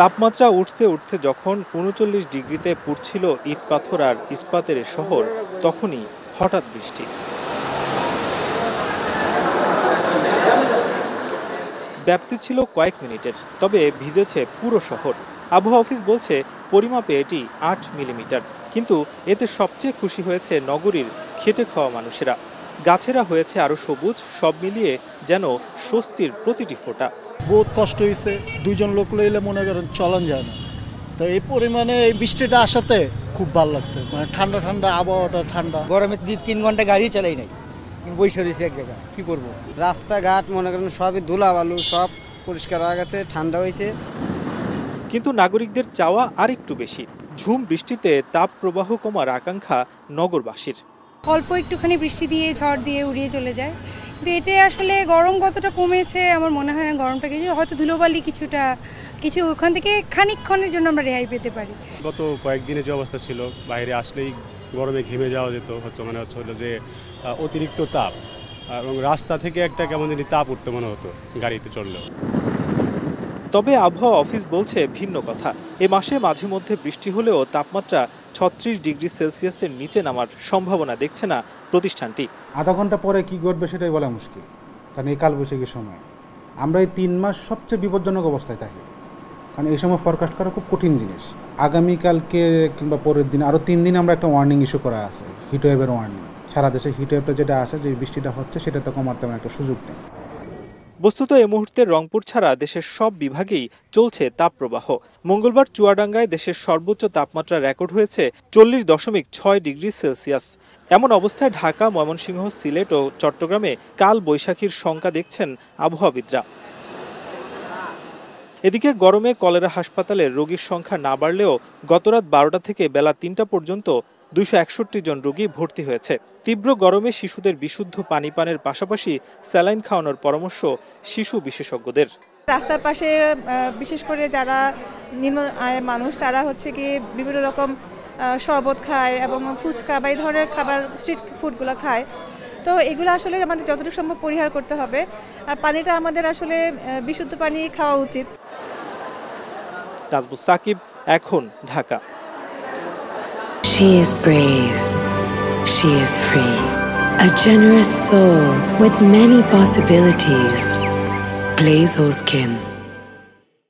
তাপমাত্রা উঠতে উঠতে যখন ৩৯ ডিগ্রিতে পুড়ছিল ইট পাথর আর ইস্পাতের শহর, তখনই হঠাৎ বৃষ্টি। ব্যাপ্তি ছিল কয়েক মিনিটের, তবে ভিজেছে পুরো শহর। আবহাওয়া অফিস বলছে পরিমাপে এটি ৮ মিলিমিটার। কিন্তু এতে সবচেয়ে খুশি হয়েছে নগরীর খেটে খাওয়া মানুষেরা। গাছেরা হয়েছে আরো সবুজ, সব মিলিয়ে যেন স্বস্তির প্রতিটি ফোঁটা। বহুত কষ্ট হয়েছে, দুইজন লোক লইলে মনে করেন চলন যায় না। তো এই পরিমাণে এই বৃষ্টিটা আসাতে খুব ভালো লাগছে, মানে ঠান্ডা ঠান্ডা আবহাওয়াটা ঠান্ডা। গরমে ৩ ঘন্টা গাড়ি চালাই নাই, বসে রয়েছে এক জায়গায়, কি করবো। রাস্তাঘাট মনে করেন সবই ধুলা বালু, সব পরিষ্কার হয়ে গেছে, ঠান্ডা হয়েছে। কিন্তু নাগরিকদের চাওয়া আরেকটু বেশি। ঝুম বৃষ্টিতে তাপ প্রবাহ কমার আকাঙ্ক্ষা নগরবাসীর। অল্প একটুখানি বৃষ্টি দিয়ে ঝড় দিয়ে উড়িয়ে চলে যায়, কিন্তু এটা আসলে গরম কতটা কমেছে আমার মনে হয় না। গরমটা কিছু হয়তো ধুলোবালি কিছু ওখান থেকে খানিকক্ষণের জন্য আমরা রেহাই পেতে পারি। গত কয়েকদিনে যে অবস্থা ছিল, বাইরে আসলেই গরমে ঘেমে যাওয়া যেত, মনে হচ্ছিল যে অতিরিক্ত তাপ, এবং রাস্তা থেকে একটা কেমন জানি তাপ উঠতে মনে হতো গাড়িতে চললেও। তবে আবহাওয়া অফিস বলছে ভিন্ন কথা। এ মাসে মাঝে মধ্যে বৃষ্টি হলেও তাপমাত্রা ৩৬ ডিগ্রি সেলসিয়াসের নিচে নামার সম্ভাবনা দেখছে না প্রতিষ্ঠানটি। আধা ঘন্টা পরে কি ঘটবে সেটাই বলা মুশকিল, কারণ এই কালবৈশাখীর সময় আমরা এই ৩ মাস সবচেয়ে বিপজ্জনক অবস্থায় থাকি, কারণ এই সময় ফরকাস্ট করা খুব কঠিন জিনিস। আগামীকালকে কিংবা পরের দিন আরও ৩ দিন আমরা একটা ওয়ার্নিং ইস্যু করা আছে, হিটওয়েভের ওয়ার্নিং। সারা দেশে হিটওয়েভটা যেটা আসে, যে বৃষ্টিটা হচ্ছে, সেটা তো কমার তেমন একটা সুযোগ নেই। বস্তুত এ মুহূর্তে রংপুর ছাড়া দেশের সব বিভাগেই চলছে তাপপ্রবাহ। মঙ্গলবার চুয়াডাঙ্গায় দেশের সর্বোচ্চ তাপমাত্রা রেকর্ড হয়েছে ৪০.৬ ডিগ্রি সেলসিয়াস। এমন অবস্থায় ঢাকা, ময়মনসিংহ, সিলেট ও চট্টগ্রামে কাল বৈশাখীর শঙ্কা দেখছেন আবহাওয়াবিদরা। এদিকে গরমে কলেরা হাসপাতালে রোগীর সংখ্যা না বাড়লেও গতরাত ১২টা থেকে বেলা ৩টা পর্যন্ত ২৬১ জন রোগী ভর্তি হয়েছে। তীব্র গরমে শিশুদের বিশুদ্ধ পানি পানের পাশাপাশি স্যালাইন খাওয়ানোর পরামর্শ শিশু বিশেষজ্ঞদের। রাস্তার পাশে বিশেষ করে যারা নিম্ন আয়ের মানুষ, তারা হচ্ছে কি বিভিন্ন রকম শরবত খায় এবং ফুচকা বা এই ধরনের খাবার, স্ট্রিট ফুডগুলো খায়। তো এগুলো আসলে আমাদের যতটুকু সম্ভব পরিহার করতে হবে, আর পানিটা আমাদের আসলে বিশুদ্ধ পানি খাওয়া উচিত। নাজমুস সাকিব, এখন, Dhaka. She is brave. She is free. A generous soul with many possibilities. Blaze O Skin.